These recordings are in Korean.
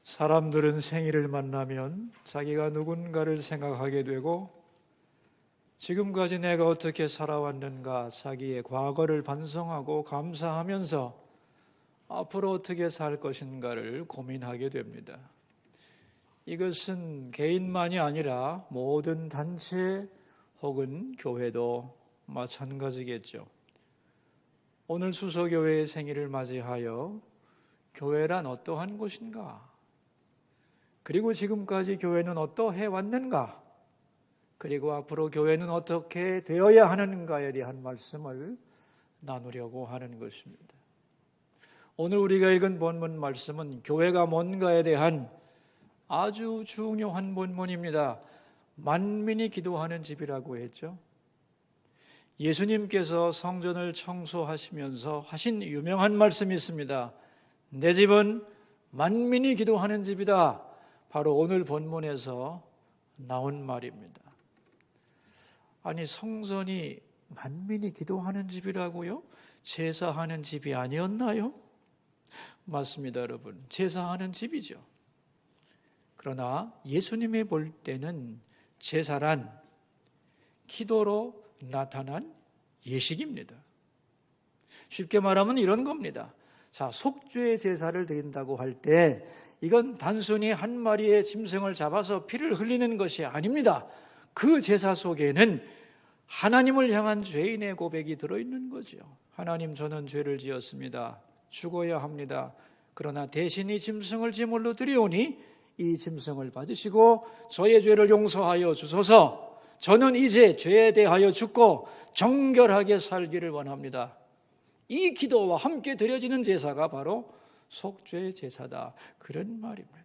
사람들은 생일을 만나면 자기가 누군가를 생각하게 되고 지금까지 내가 어떻게 살아왔는가 자기의 과거를 반성하고 감사하면서 앞으로 어떻게 살 것인가를 고민하게 됩니다. 이것은 개인만이 아니라 모든 단체 혹은 교회도 마찬가지겠죠. 오늘 수서교회의 생일을 맞이하여 교회란 어떠한 곳인가? 그리고 지금까지 교회는 어떠해 왔는가? 그리고 앞으로 교회는 어떻게 되어야 하는가에 대한 말씀을 나누려고 하는 것입니다. 오늘 우리가 읽은 본문 말씀은 교회가 뭔가에 대한 아주 중요한 본문입니다. 만민이 기도하는 집이라고 했죠. 예수님께서 성전을 청소하시면서 하신 유명한 말씀이 있습니다. 내 집은 만민이 기도하는 집이다. 바로 오늘 본문에서 나온 말입니다. 아니, 성전이 만민이 기도하는 집이라고요? 제사하는 집이 아니었나요? 맞습니다, 여러분. 제사하는 집이죠. 그러나 예수님이 볼 때는 제사란 기도로 나타난 예식입니다. 쉽게 말하면 이런 겁니다. 자, 속죄 제사를 드린다고 할 때 이건 단순히 한 마리의 짐승을 잡아서 피를 흘리는 것이 아닙니다. 그 제사 속에는 하나님을 향한 죄인의 고백이 들어있는 거죠. 하나님, 저는 죄를 지었습니다. 죽어야 합니다. 그러나 대신 이 짐승을 제물로 드리오니 이 짐승을 받으시고 저의 죄를 용서하여 주소서. 저는 이제 죄에 대하여 죽고 정결하게 살기를 원합니다. 이 기도와 함께 드려지는 제사가 바로 속죄 제사다. 그런 말입니다.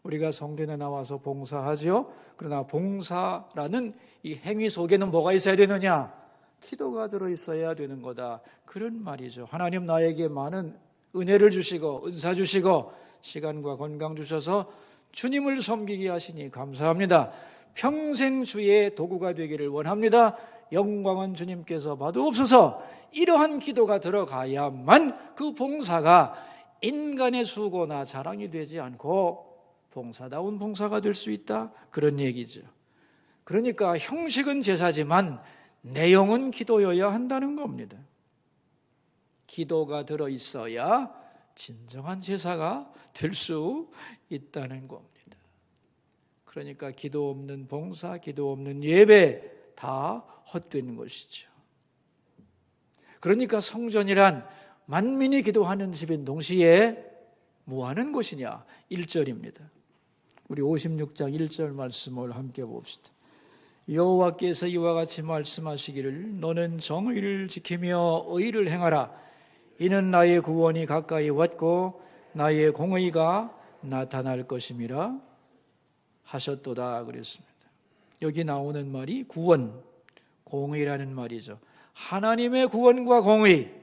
우리가 성전에 나와서 봉사하죠. 그러나 봉사라는 이 행위 속에는 뭐가 있어야 되느냐? 기도가 들어있어야 되는 거다. 그런 말이죠. 하나님 나에게 많은 은혜를 주시고 은사 주시고 시간과 건강 주셔서 주님을 섬기게 하시니 감사합니다. 평생 주의 도구가 되기를 원합니다. 영광은 주님께서 받으옵소서. 이러한 기도가 들어가야만 그 봉사가 인간의 수고나 자랑이 되지 않고 봉사다운 봉사가 될 수 있다. 그런 얘기죠. 그러니까 형식은 제사지만 내용은 기도여야 한다는 겁니다. 기도가 들어있어야 진정한 제사가 될 수 있다는 겁니다. 그러니까 기도 없는 봉사, 기도 없는 예배 다 헛되는 것이죠. 그러니까 성전이란 만민이 기도하는 집인 동시에 뭐 하는 곳이냐? 1절입니다. 우리 56장 1절 말씀을 함께 봅시다. 여호와께서 이와 같이 말씀하시기를 너는 정의를 지키며 의를 행하라. 이는 나의 구원이 가까이 왔고 나의 공의가 나타날 것임이라 하셨도다 그랬습니다. 여기 나오는 말이 구원, 공의라는 말이죠. 하나님의 구원과 공의,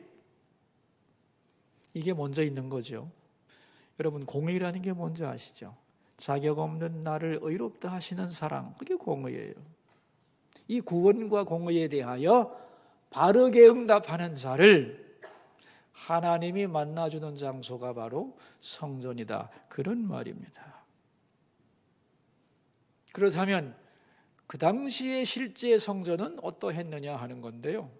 이게 먼저 있는 거죠. 여러분, 공의라는 게 뭔지 아시죠? 자격 없는 나를 의롭다 하시는 사랑, 그게 공의예요. 이 구원과 공의에 대하여 바르게 응답하는 자를 하나님이 만나주는 장소가 바로 성전이다. 그런 말입니다. 그렇다면 그 당시의 실제 성전은 어떠했느냐 하는 건데요.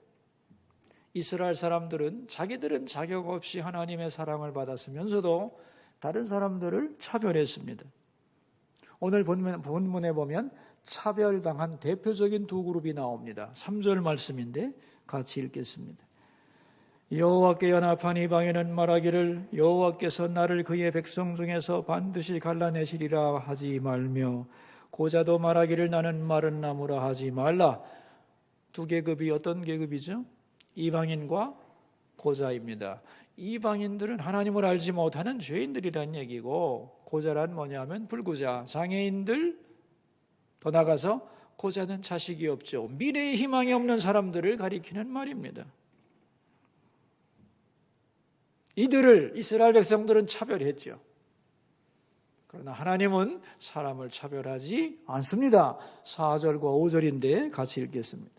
이스라엘 사람들은 자기들은 자격 없이 하나님의 사랑을 받았으면서도 다른 사람들을 차별했습니다. 오늘 본문에 보면 차별당한 대표적인 두 그룹이 나옵니다. 3절 말씀인데 같이 읽겠습니다. 여호와께 연합한 이방인은 말하기를 여호와께서 나를 그의 백성 중에서 반드시 갈라내시리라 하지 말며 고자도 말하기를 나는 마른 나무라 하지 말라. 두 계급이 어떤 계급이죠? 이방인과 고자입니다. 이방인들은 하나님을 알지 못하는 죄인들이란 얘기고 고자란 뭐냐면 불구자, 장애인들, 더 나가서 고자는 자식이 없죠. 미래의 희망이 없는 사람들을 가리키는 말입니다. 이들을 이스라엘 백성들은 차별했죠. 그러나 하나님은 사람을 차별하지 않습니다. 4절과 5절인데 같이 읽겠습니다.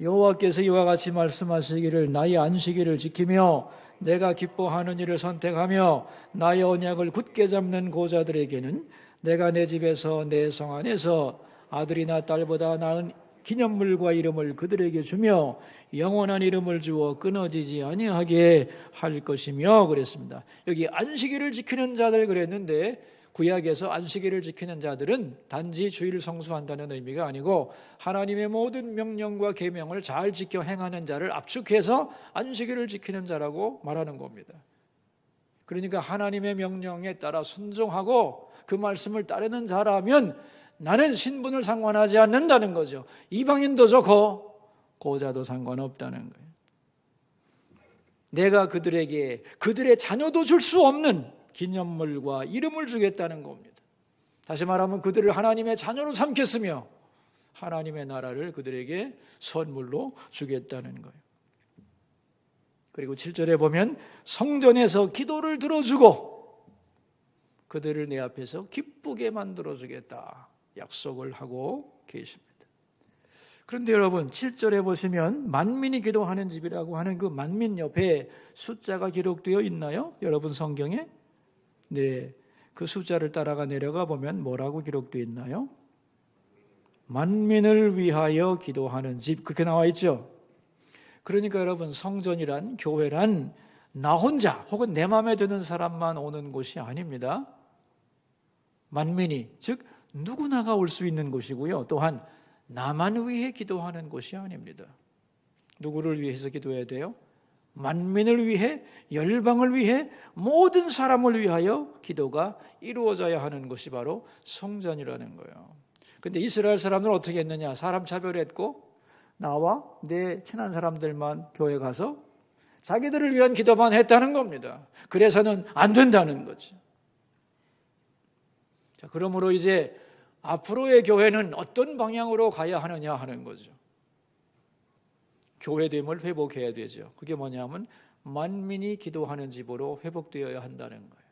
여호와께서 이와 같이 말씀하시기를 나의 안식일을 지키며 내가 기뻐하는 일을 선택하며 나의 언약을 굳게 잡는 고자들에게는 내가 내 집에서 내 성 안에서 아들이나 딸보다 나은 기념물과 이름을 그들에게 주며 영원한 이름을 주어 끊어지지 아니하게 할 것이며 그랬습니다. 여기 안식일을 지키는 자들 그랬는데 구약에서 안식일을 지키는 자들은 단지 주일을 성수한다는 의미가 아니고 하나님의 모든 명령과 계명을 잘 지켜 행하는 자를 압축해서 안식일을 지키는 자라고 말하는 겁니다. 그러니까 하나님의 명령에 따라 순종하고 그 말씀을 따르는 자라면 나는 신분을 상관하지 않는다는 거죠. 이방인도 좋고 고자도 상관없다는 거예요. 내가 그들에게 그들의 자녀도 줄 수 없는 기념물과 이름을 주겠다는 겁니다. 다시 말하면 그들을 하나님의 자녀로 삼겠으며 하나님의 나라를 그들에게 선물로 주겠다는 거예요. 그리고 7절에 보면 성전에서 기도를 들어주고 그들을 내 앞에서 기쁘게 만들어주겠다 약속을 하고 계십니다. 그런데 여러분 7절에 보시면 만민이 기도하는 집이라고 하는 그 만민 옆에 숫자가 기록되어 있나요? 여러분 성경에? 네, 그 숫자를 따라가 내려가 보면 뭐라고 기록되어 있나요? 만민을 위하여 기도하는 집, 그렇게 나와 있죠. 그러니까 여러분 성전이란, 교회란 나 혼자 혹은 내 마음에 드는 사람만 오는 곳이 아닙니다. 만민이, 즉 누구나가 올 수 있는 곳이고요. 또한 나만 위해 기도하는 곳이 아닙니다. 누구를 위해서 기도해야 돼요? 만민을 위해, 열방을 위해, 모든 사람을 위하여 기도가 이루어져야 하는 것이 바로 성전이라는 거예요. 그런데 이스라엘 사람들은 어떻게 했느냐? 사람 차별했고 나와 내 친한 사람들만 교회 가서 자기들을 위한 기도만 했다는 겁니다. 그래서는 안 된다는 거죠. 자, 그러므로 이제 앞으로의 교회는 어떤 방향으로 가야 하느냐 하는 거죠. 교회됨을 회복해야 되죠. 그게 뭐냐면 만민이 기도하는 집으로 회복되어야 한다는 거예요.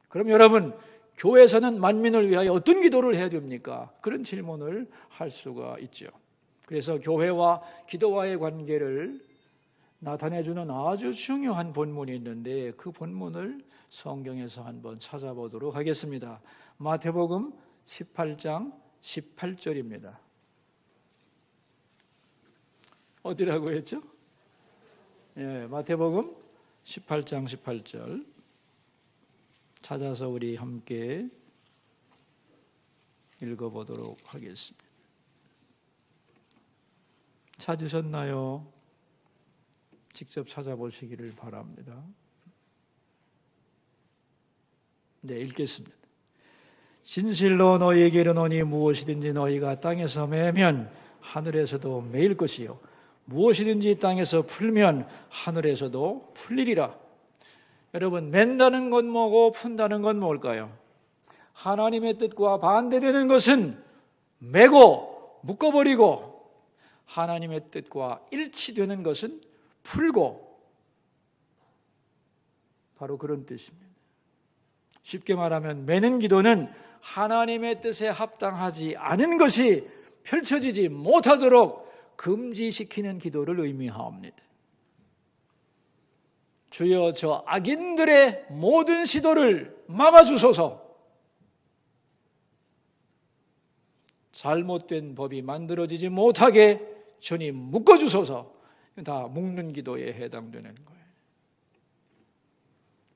그럼 여러분, 교회에서는 만민을 위하여 어떤 기도를 해야 됩니까? 그런 질문을 할 수가 있죠. 그래서 교회와 기도와의 관계를 나타내주는 아주 중요한 본문이 있는데 그 본문을 성경에서 한번 찾아보도록 하겠습니다. 마태복음 18장 18절입니다. 어디라고 했죠? 예, 마태복음 18장 18절 찾아서 우리 함께 읽어보도록 하겠습니다. 찾으셨나요? 직접 찾아보시기를 바랍니다. 네, 읽겠습니다. 진실로 너희에게 이르노니 무엇이든지 너희가 땅에서 매면 하늘에서도 매일 것이요 무엇이든지 땅에서 풀면 하늘에서도 풀리리라. 여러분, 맨다는 건 뭐고 푼다는 건 뭘까요? 하나님의 뜻과 반대되는 것은 매고 묶어버리고 하나님의 뜻과 일치되는 것은 풀고, 바로 그런 뜻입니다. 쉽게 말하면 매는 기도는 하나님의 뜻에 합당하지 않은 것이 펼쳐지지 못하도록 금지시키는 기도를 의미합니다. 주여 저 악인들의 모든 시도를 막아주소서. 잘못된 법이 만들어지지 못하게 주님 묶어주소서. 다 묶는 기도에 해당되는 거예요.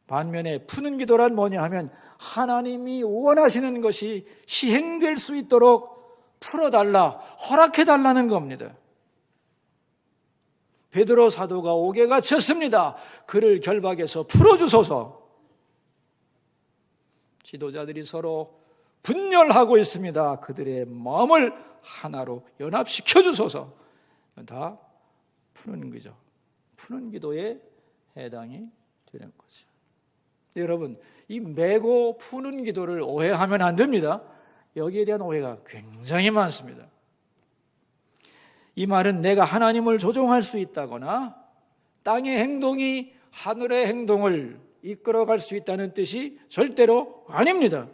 반면에 푸는 기도란 뭐냐 하면 하나님이 원하시는 것이 시행될 수 있도록 풀어달라, 허락해달라는 겁니다. 베드로 사도가 옥에 갇혔습니다. 그를 결박해서 풀어주소서. 지도자들이 서로 분열하고 있습니다. 그들의 마음을 하나로 연합시켜 주소서. 다 푸는 거죠. 푸는 기도에 해당이 되는 거죠. 여러분, 이 매고 푸는 기도를 오해하면 안 됩니다. 여기에 대한 오해가 굉장히 많습니다. 이 말은 내가 하나님을 조종할 수 있다거나 땅의 행동이 하늘의 행동을 이끌어갈 수 있다는 뜻이 절대로 아닙니다.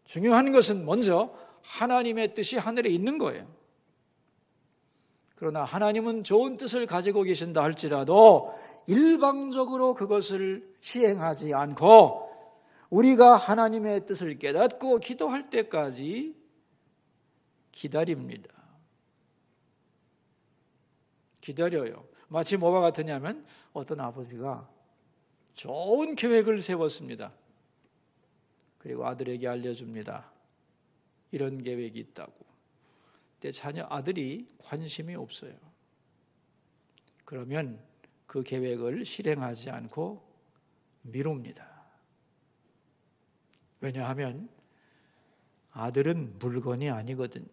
중요한 것은 먼저 하나님의 뜻이 하늘에 있는 거예요. 그러나 하나님은 좋은 뜻을 가지고 계신다 할지라도 일방적으로 그것을 시행하지 않고 우리가 하나님의 뜻을 깨닫고 기도할 때까지 기다립니다. 기다려요. 마치 뭐가 같으냐면 어떤 아버지가 좋은 계획을 세웠습니다. 그리고 아들에게 알려줍니다. 이런 계획이 있다고. 근데 아들이 관심이 없어요. 그러면 그 계획을 실행하지 않고 미룹니다. 왜냐하면 아들은 물건이 아니거든요.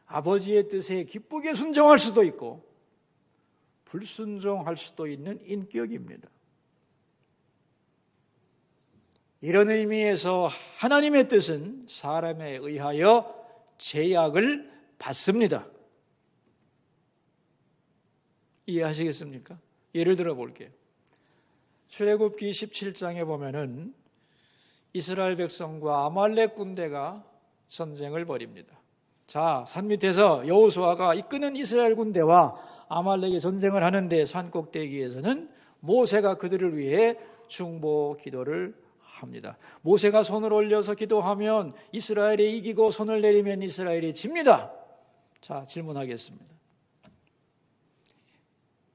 아버지의 뜻에 기쁘게 순종할 수도 있고 불순종할 수도 있는 인격입니다. 이런 의미에서 하나님의 뜻은 사람에 의하여 제약을 받습니다. 이해하시겠습니까? 예를 들어 볼게요. 출애굽기 17장에 보면은 이스라엘 백성과 아말렉 군대가 전쟁을 벌입니다. 자, 산 밑에서 여호수아가 이끄는 이스라엘 군대와 아말렉이 전쟁을 하는데 산 꼭대기에서는 모세가 그들을 위해 중보 기도를 합니다. 모세가 손을 올려서 기도하면 이스라엘이 이기고 손을 내리면 이스라엘이 집니다. 자, 질문하겠습니다.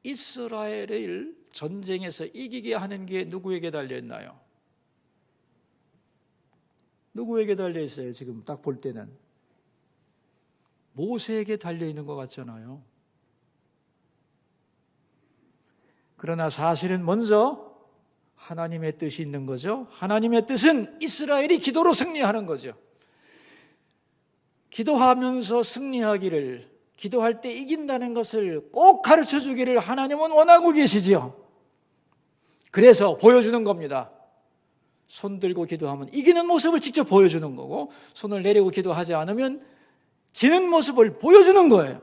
이스라엘을 전쟁에서 이기게 하는 게 누구에게 달려있나요? 누구에게 달려있어요? 지금 딱 볼 때는 모세에게 달려있는 것 같잖아요. 그러나 사실은 먼저 하나님의 뜻이 있는 거죠. 하나님의 뜻은 이스라엘이 기도로 승리하는 거죠. 기도하면서 승리하기를, 기도할 때 이긴다는 것을 꼭 가르쳐 주기를 하나님은 원하고 계시지요. 그래서 보여주는 겁니다. 손 들고 기도하면 이기는 모습을 직접 보여주는 거고, 손을 내리고 기도하지 않으면 지는 모습을 보여주는 거예요.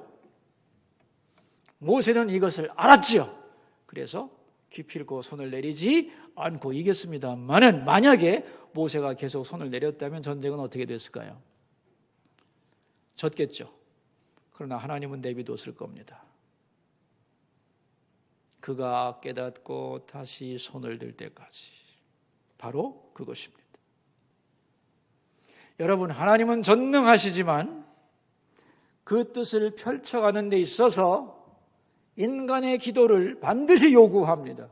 모세는 이것을 알았지요. 그래서 기필코 손을 내리지 않고 이겼습니다만은 만약에 모세가 계속 손을 내렸다면 전쟁은 어떻게 됐을까요? 졌겠죠. 그러나 하나님은 내비뒀을 겁니다. 그가 깨닫고 다시 손을 들 때까지. 바로 그것입니다. 여러분, 하나님은 전능하시지만 그 뜻을 펼쳐가는 데 있어서 인간의 기도를 반드시 요구합니다.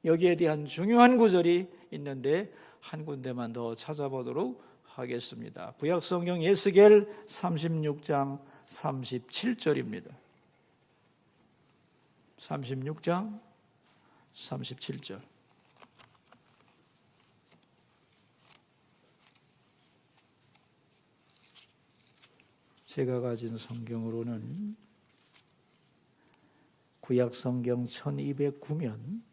여기에 대한 중요한 구절이 있는데 한 군데만 더 찾아보도록 하겠습니다. 구약성경 에스겔 36장 37절입니다. 36장 37절. 제가 가진 성경으로는 구약성경 1209면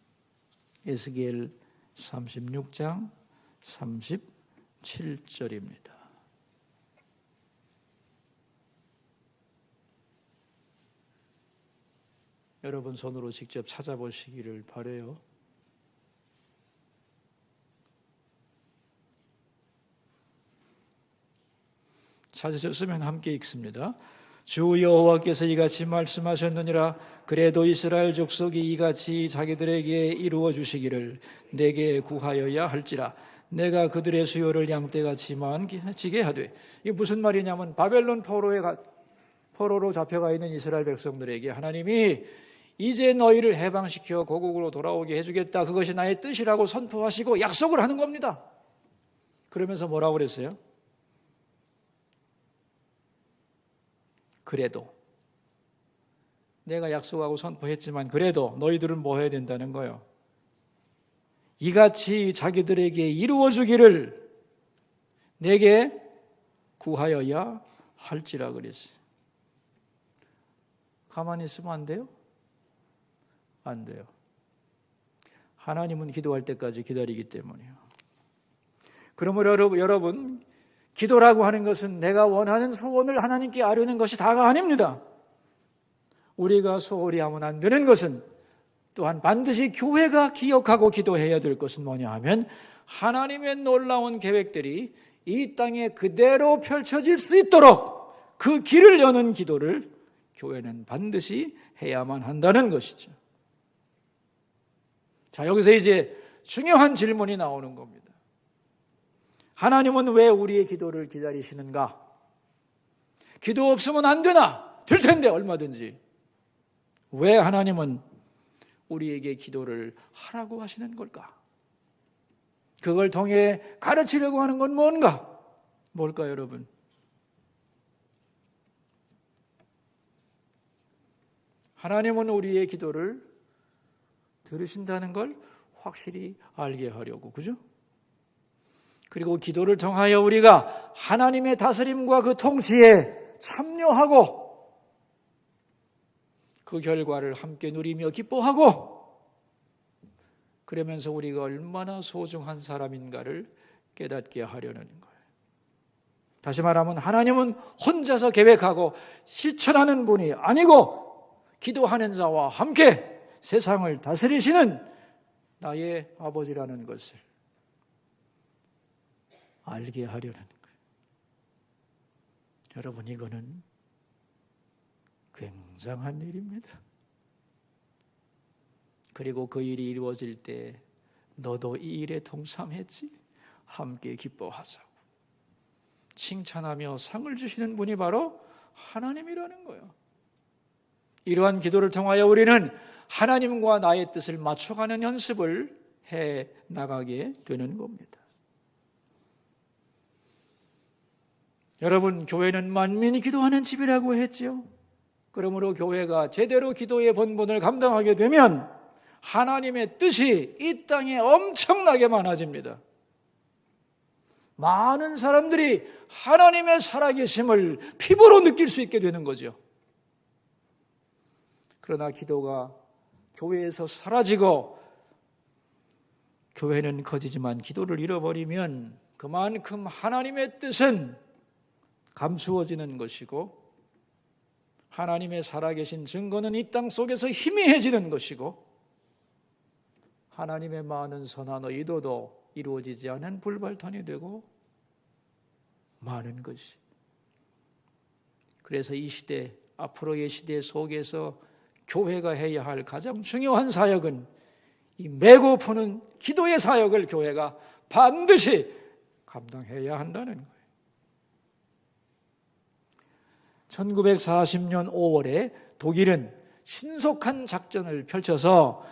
에스겔 36장 37절입니다. 여러분 손으로 직접 찾아보시기를 바라요. 찾으셨으면 함께 읽습니다. 주 여호와께서 이같이 말씀하셨느니라. 그래도 이스라엘 족속이 이같이 자기들에게 이루어 주시기를 내게 구하여야 할지라. 내가 그들의 수요를 양떼같이 많게 하되. 이게 무슨 말이냐면 바벨론 포로로 잡혀가 있는 이스라엘 백성들에게 하나님이 이제 너희를 해방시켜 고국으로 돌아오게 해주겠다. 그것이 나의 뜻이라고 선포하시고 약속을 하는 겁니다. 그러면서 뭐라고 그랬어요? 그래도 내가 약속하고 선포했지만 그래도 너희들은 뭐 해야 된다는 거예요? 이같이 자기들에게 이루어주기를 내게 구하여야 할지라 그랬어요. 가만히 있으면 안 돼요? 안 돼요. 하나님은 기도할 때까지 기다리기 때문이에요. 그러므로 여러분, 기도라고 하는 것은 내가 원하는 소원을 하나님께 아뢰는 것이 다가 아닙니다. 우리가 소홀히 하면 안 되는 것은 또한 반드시 교회가 기억하고 기도해야 될 것은 뭐냐 하면 하나님의 놀라운 계획들이 이 땅에 그대로 펼쳐질 수 있도록 그 길을 여는 기도를 교회는 반드시 해야만 한다는 것이죠. 자, 여기서 이제 중요한 질문이 나오는 겁니다. 하나님은 왜 우리의 기도를 기다리시는가? 기도 없으면 안 되나? 될 텐데 얼마든지. 왜 하나님은 우리에게 기도를 하라고 하시는 걸까? 그걸 통해 가르치려고 하는 건 뭔가? 뭘까요, 여러분? 하나님은 우리의 기도를 들으신다는 걸 확실히 알게 하려고, 그죠? 그리고 기도를 통하여 우리가 하나님의 다스림과 그 통치에 참여하고 그 결과를 함께 누리며 기뻐하고, 그러면서 우리가 얼마나 소중한 사람인가를 깨닫게 하려는 거예요. 다시 말하면 하나님은 혼자서 계획하고 실천하는 분이 아니고 기도하는 자와 함께 세상을 다스리시는 나의 아버지라는 것을 알게 하려는 거예요. 여러분, 이거는 굉장한 일입니다. 그리고 그 일이 이루어질 때 너도 이 일에 동참했지? 함께 기뻐하자고 칭찬하며 상을 주시는 분이 바로 하나님이라는 거예요. 이러한 기도를 통하여 우리는 하나님과 나의 뜻을 맞춰가는 연습을 해 나가게 되는 겁니다. 여러분, 교회는 만민이 기도하는 집이라고 했지요. 그러므로 교회가 제대로 기도의 본분을 감당하게 되면 하나님의 뜻이 이 땅에 엄청나게 많아집니다. 많은 사람들이 하나님의 살아계심을 피부로 느낄 수 있게 되는 거죠. 그러나 기도가 교회에서 사라지고 교회는 커지지만 기도를 잃어버리면 그만큼 하나님의 뜻은 감추어지는 것이고 하나님의 살아계신 증거는 이 땅 속에서 희미해지는 것이고 하나님의 많은 선한 의도도 이루어지지 않은 불발탄이 되고 많은 것이. 그래서 이 시대, 앞으로의 시대 속에서 교회가 해야 할 가장 중요한 사역은 이 메고 푸는 기도의 사역을 교회가 반드시 감당해야 한다는 거예요. 1940년 5월에 독일은 신속한 작전을 펼쳐서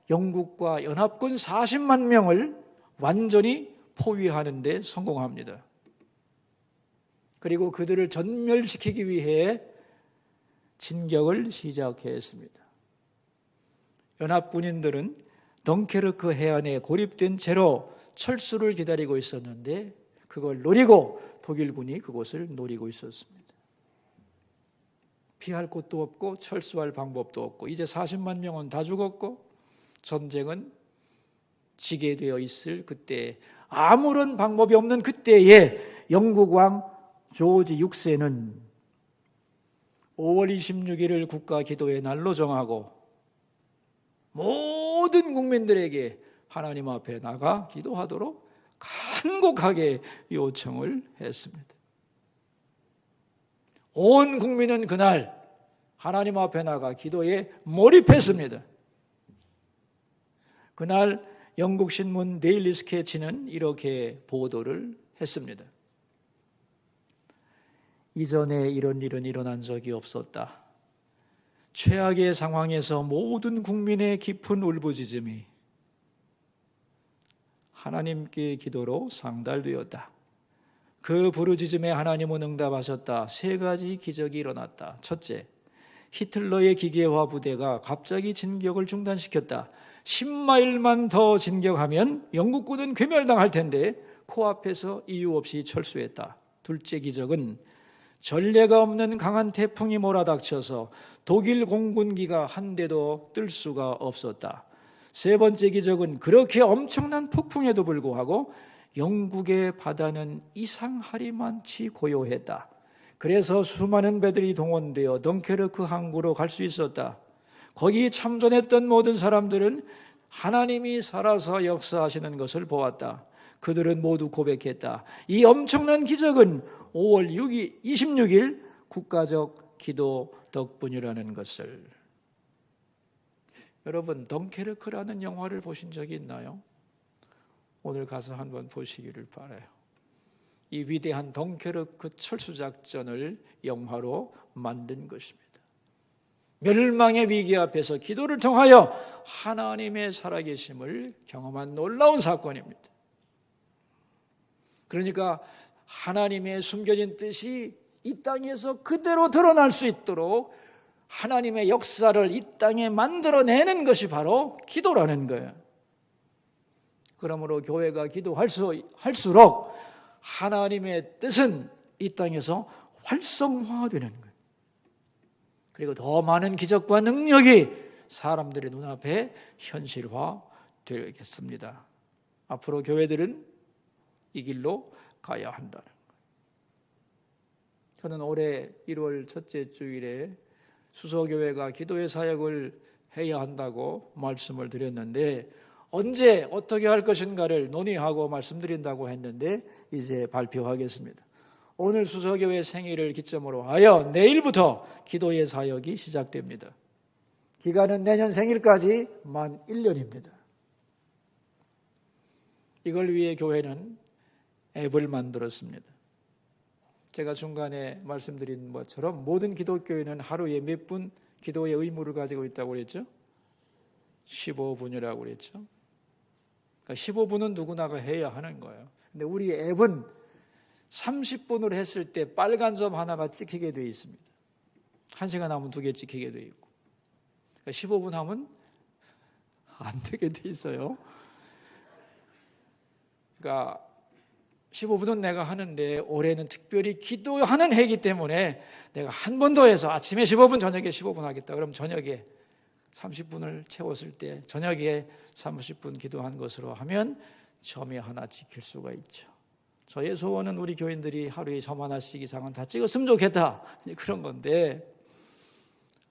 영국과 연합군 40만 명을 완전히 포위하는 데 성공합니다. 그리고 그들을 전멸시키기 위해 진격을 시작했습니다. 연합군인들은 덩케르크 해안에 고립된 채로 철수를 기다리고 있었는데 그걸 노리고 독일군이 그곳을 노리고 있었습니다. 피할 곳도 없고 철수할 방법도 없고 이제 40만 명은 다 죽었고 전쟁은 지게 되어 있을 그때 아무런 방법이 없는 그때에 영국 왕 조지 6세는 5월 26일을 국가기도의 날로 정하고 모든 국민들에게 하나님 앞에 나가 기도하도록 간곡하게 요청을 했습니다. 온 국민은 그날 하나님 앞에 나가 기도에 몰입했습니다. 그날 영국 신문 데일리 스케치는 이렇게 보도를 했습니다. 이전에 이런 일은 일어난 적이 없었다. 최악의 상황에서 모든 국민의 깊은 울부짖음이 하나님께 기도로 상달되었다. 그 부르짖음에 하나님은 응답하셨다. 3가지 기적이 일어났다. 첫째, 히틀러의 기계화 부대가 갑자기 진격을 중단시켰다. 10마일만 더 진격하면 영국군은 괴멸당할 텐데 코앞에서 이유 없이 철수했다. 둘째 기적은 전례가 없는 강한 태풍이 몰아닥쳐서 독일 공군기가 한 대도 뜰 수가 없었다. 세 번째 기적은 그렇게 엄청난 폭풍에도 불구하고 영국의 바다는 이상하리만치 고요했다. 그래서 수많은 배들이 동원되어 덩케르크 항구로 갈 수 있었다. 거기 참전했던 모든 사람들은 하나님이 살아서 역사하시는 것을 보았다. 그들은 모두 고백했다. 이 엄청난 기적은 5월 26일 국가적 기도 덕분이라는 것을. 여러분, 덩케르크라는 영화를 보신 적이 있나요? 오늘 가서 한번 보시기를 바라요. 이 위대한 덩케르크 철수작전을 영화로 만든 것입니다. 멸망의 위기 앞에서 기도를 통하여 하나님의 살아계심을 경험한 놀라운 사건입니다. 그러니까 하나님의 숨겨진 뜻이 이 땅에서 그대로 드러날 수 있도록 하나님의 역사를 이 땅에 만들어내는 것이 바로 기도라는 거예요. 그러므로 교회가 기도할수록 하나님의 뜻은 이 땅에서 활성화되는 거예요. 그리고 더 많은 기적과 능력이 사람들의 눈앞에 현실화되겠습니다. 앞으로 교회들은 이 길로 가야 한다는 거예요. 저는 올해 1월 첫째 주일에 수서교회가 기도의 사역을 해야 한다고 말씀을 드렸는데, 언제 어떻게 할 것인가를 논의하고 말씀드린다고 했는데 이제 발표하겠습니다. 오늘 수서교회 생일을 기점으로 하여 내일부터 기도의 사역이 시작됩니다. 기간은 내년 생일까지 만 1년입니다. 이걸 위해 교회는 앱을 만들었습니다. 제가 중간에 말씀드린 것처럼 모든 기독교회는 하루에 몇 분 기도의 의무를 가지고 있다고 그랬죠? 15분이라고 그랬죠? 그러니까 15분은 누구나가 해야 하는 거예요. 근데 우리 앱은 30분을 했을 때 빨간 점 하나가 찍히게 되어 있습니다. 1시간 하면 2개 찍히게 되어 있고. 그러니까 15분 하면 안 되게 되어 있어요. 그러니까 15분은 내가 하는데 올해는 특별히 기도하는 해이기 때문에 내가 한 번 더 해서 아침에 15분, 저녁에 15분 하겠다. 그럼 저녁에 30분을 채웠을 때 저녁에 30분 기도한 것으로 하면 점이 하나 찍힐 수가 있죠. 저의 소원은 우리 교인들이 하루에 점 하나씩 이상은 다 찍었으면 좋겠다. 그런 건데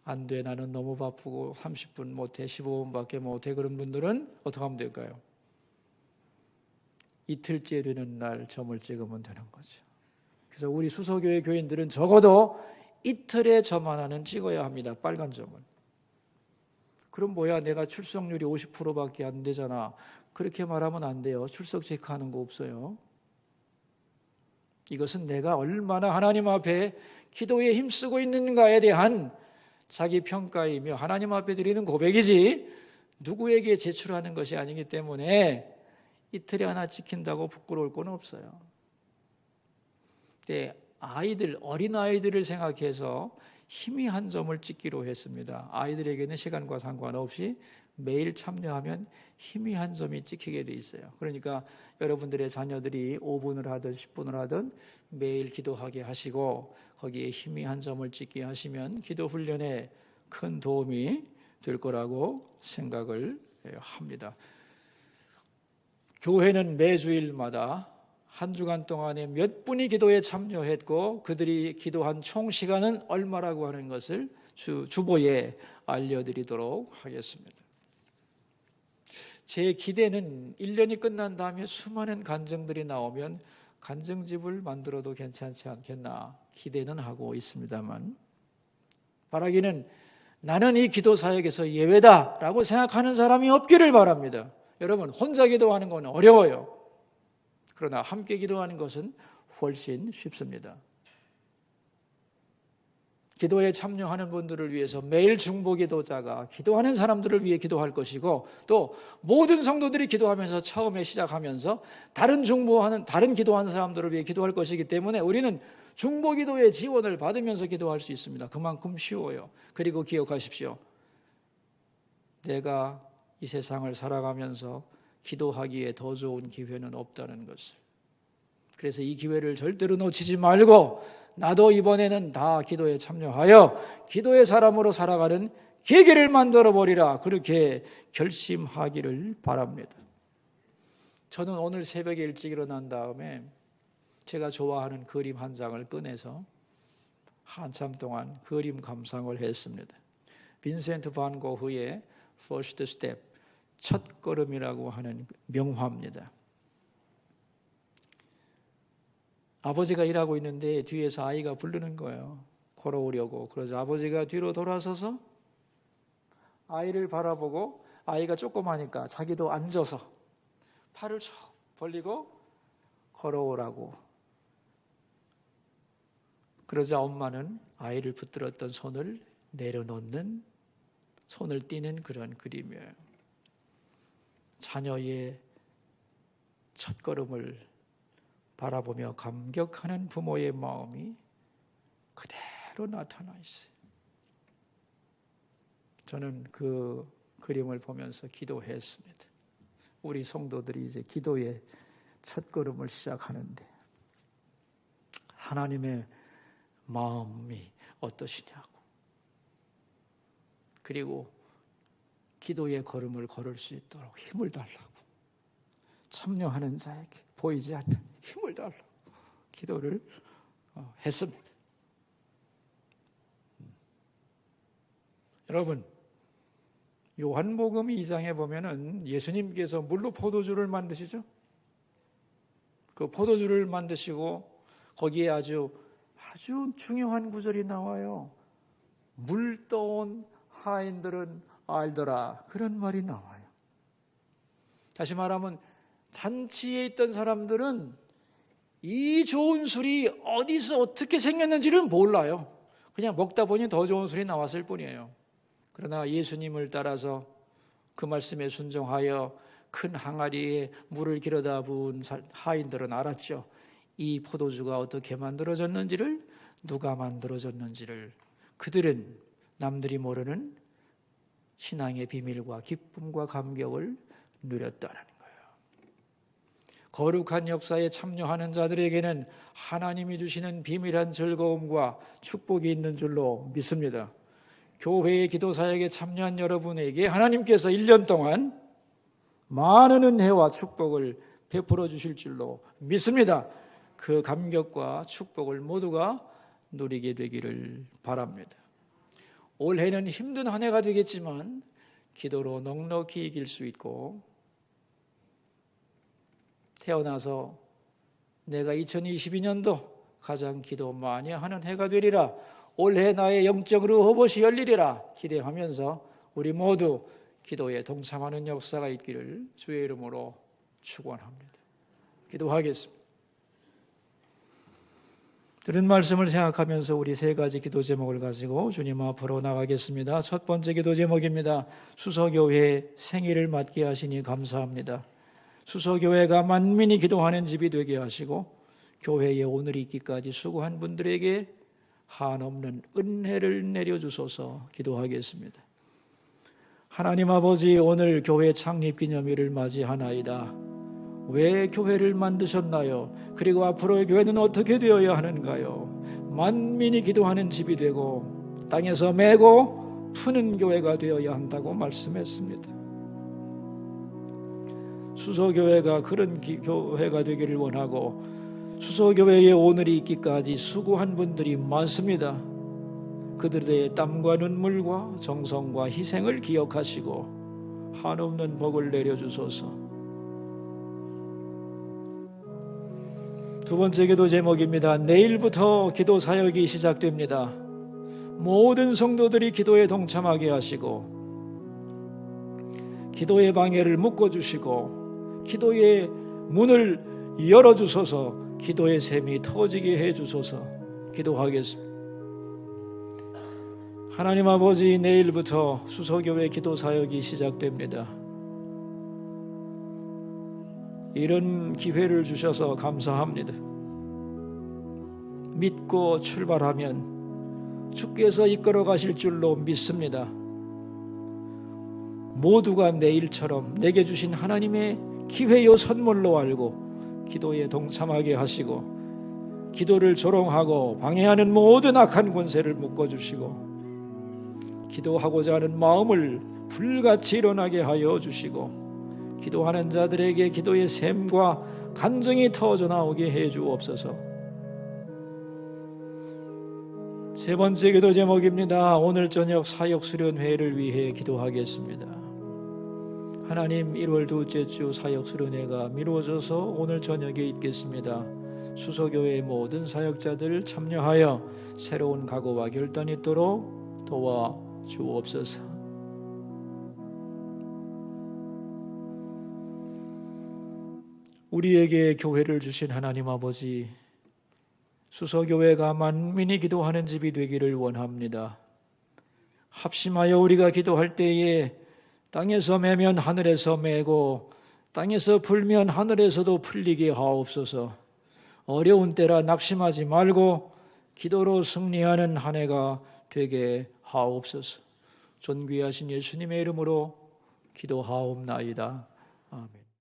안 돼, 나는 너무 바쁘고 30분 못해, 15분밖에 못해. 그런 분들은 어떻게 하면 될까요? 이틀째 되는 날 점을 찍으면 되는 거죠. 그래서 우리 수서교회 교인들은 적어도 이틀에 점 하나는 찍어야 합니다. 빨간 점을. 그럼 뭐야, 내가 출석률이 50%밖에 안 되잖아. 그렇게 말하면 안 돼요. 출석 체크하는 거 없어요. 이것은 내가 얼마나 하나님 앞에 기도에 힘쓰고 있는가에 대한 자기 평가이며 하나님 앞에 드리는 고백이지 누구에게 제출하는 것이 아니기 때문에 이틀에 하나 지킨다고 부끄러울 건 없어요. 근데 어린아이들을 생각해서 희미한 점을 찍기로 했습니다. 아이들에게는 시간과 상관없이 매일 참여하면 희미한 점이 찍히게 돼 있어요. 그러니까 여러분들의 자녀들이 5분을 하든 10분을 하든 매일 기도하게 하시고 거기에 희미한 점을 찍게 하시면 기도 훈련에 큰 도움이 될 거라고 생각을 합니다. 교회는 매주일마다 한 주간 동안에 몇 분이 기도에 참여했고 그들이 기도한 총 시간은 얼마라고 하는 것을 주보에 알려드리도록 하겠습니다. 제 기대는 1년이 끝난 다음에 수많은 간증들이 나오면 간증집을 만들어도 괜찮지 않겠나 기대는 하고 있습니다만, 바라기는 나는 이 기도 사역에서 예외다라고 생각하는 사람이 없기를 바랍니다. 여러분, 혼자 기도하는 건 어려워요. 그러나 함께 기도하는 것은 훨씬 쉽습니다. 기도에 참여하는 분들을 위해서 매일 중보기도자가 기도하는 사람들을 위해 기도할 것이고, 또 모든 성도들이 기도하면서 처음에 시작하면서 다른 기도하는 사람들을 위해 기도할 것이기 때문에 우리는 중보기도의 지원을 받으면서 기도할 수 있습니다. 그만큼 쉬워요. 그리고 기억하십시오. 내가 이 세상을 살아가면서 기도하기에 더 좋은 기회는 없다는 것을. 그래서 이 기회를 절대로 놓치지 말고 나도 이번에는 다 기도에 참여하여 기도의 사람으로 살아가는 계기를 만들어버리라, 그렇게 결심하기를 바랍니다. 저는 오늘 새벽에 일찍 일어난 다음에 제가 좋아하는 그림 한 장을 꺼내서 한참 동안 그림 감상을 했습니다. 빈센트 반 고흐의 First Step, 첫 걸음이라고 하는 명화입니다. 아버지가 일하고 있는데 뒤에서 아이가 부르는 거예요. 걸어오려고. 그래서 아버지가 뒤로 돌아서서 아이를 바라보고, 아이가 조그마니까 자기도 앉아서 팔을 쭉 벌리고 걸어오라고. 그러자 엄마는 아이를 붙들었던 손을 내려놓는, 손을 띄는 그런 그림이에요. 자녀의 첫걸음을 바라보며 감격하는 부모의 마음이 그대로 나타나 있어요. 저는 그 그림을 보면서 기도했습니다. 우리 성도들이 이제 기도의 첫걸음을 시작하는데 하나님의 마음이 어떠시냐고, 그리고 기도의 걸음을 걸을 수 있도록 힘을 달라고, 참여하는 자에게 보이지 않는 힘을 달라고 기도를 했습니다. 여러분, 요한복음 2장에 보면은 예수님께서 물로 포도주를 만드시죠. 그 포도주를 만드시고 거기에 아주 중요한 구절이 나와요. 물 떠온 하인들은 알더라, 그런 말이 나와요. 다시 말하면 잔치에 있던 사람들은 이 좋은 술이 어디서 어떻게 생겼는지를 몰라요. 그냥 먹다 보니 더 좋은 술이 나왔을 뿐이에요. 그러나 예수님을 따라서 그 말씀에 순종하여 큰 항아리에 물을 길어다 부은 하인들은 알았죠. 이 포도주가 어떻게 만들어졌는지를, 누가 만들어졌는지를. 그들은 남들이 모르는 신앙의 비밀과 기쁨과 감격을 누렸다는 거예요. 거룩한 역사에 참여하는 자들에게는 하나님이 주시는 비밀한 즐거움과 축복이 있는 줄로 믿습니다. 교회의 기도사역에 참여한 여러분에게 하나님께서 1년 동안 많은 은혜와 축복을 베풀어 주실 줄로 믿습니다. 그 감격과 축복을 모두가 누리게 되기를 바랍니다. 올해는 힘든 한 해가 되겠지만 기도로 넉넉히 이길 수 있고, 태어나서 내가 2022년도 가장 기도 많이 하는 해가 되리라, 올해 나의 영적 르호봇이 열리리라 기대하면서 우리 모두 기도에 동참하는 역사가 있기를 주의 이름으로 축원합니다. 기도하겠습니다. 들은 말씀을 생각하면서 우리 세 가지 기도 제목을 가지고 주님 앞으로 나가겠습니다. 첫 번째 기도 제목입니다. 수서교회 생일을 맞게 하시니 감사합니다. 수서교회가 만민이 기도하는 집이 되게 하시고 교회에 오늘이 있기까지 수고한 분들에게 한없는 은혜를 내려주소서 기도하겠습니다. 하나님 아버지, 오늘 교회 창립 기념일을 맞이하나이다. 왜 교회를 만드셨나요? 그리고 앞으로의 교회는 어떻게 되어야 하는가요? 만민이 기도하는 집이 되고 땅에서 메고 푸는 교회가 되어야 한다고 말씀했습니다. 수서교회가 그런 교회가 되기를 원하고, 수서교회에 오늘이 있기까지 수고한 분들이 많습니다. 그들의 땀과 눈물과 정성과 희생을 기억하시고 한없는 복을 내려주소서. 두 번째 기도 제목입니다. 내일부터 기도 사역이 시작됩니다. 모든 성도들이 기도에 동참하게 하시고 기도의 방해를 묶어주시고 기도의 문을 열어주소서. 기도의 샘이 터지게 해주소서. 기도하겠습니다. 하나님 아버지, 내일부터 수서교회 기도 사역이 시작됩니다. 이런 기회를 주셔서 감사합니다. 믿고 출발하면 주께서 이끌어 가실 줄로 믿습니다. 모두가 내일처럼 내게 주신 하나님의 기회요 선물로 알고 기도에 동참하게 하시고 기도를 조롱하고 방해하는 모든 악한 권세를 묶어주시고 기도하고자 하는 마음을 불같이 일어나게 하여 주시고 기도하는 자들에게 기도의 샘과 간증이 터져 나오게 해 주옵소서. 세 번째 기도 제목입니다. 오늘 저녁 사역 수련회를 위해 기도하겠습니다. 하나님, 1월 둘째 주 사역 수련회가 미루어져서 오늘 저녁에 있겠습니다. 수서교회의 모든 사역자들 참여하여 새로운 각오와 결단이 있도록 도와주옵소서. 우리에게 교회를 주신 하나님 아버지, 수서교회가 만민이 기도하는 집이 되기를 원합니다. 합심하여 우리가 기도할 때에 땅에서 매면 하늘에서 매고 땅에서 풀면 하늘에서도 풀리게 하옵소서. 어려운 때라 낙심하지 말고 기도로 승리하는 한 해가 되게 하옵소서. 존귀하신 예수님의 이름으로 기도하옵나이다. 아멘.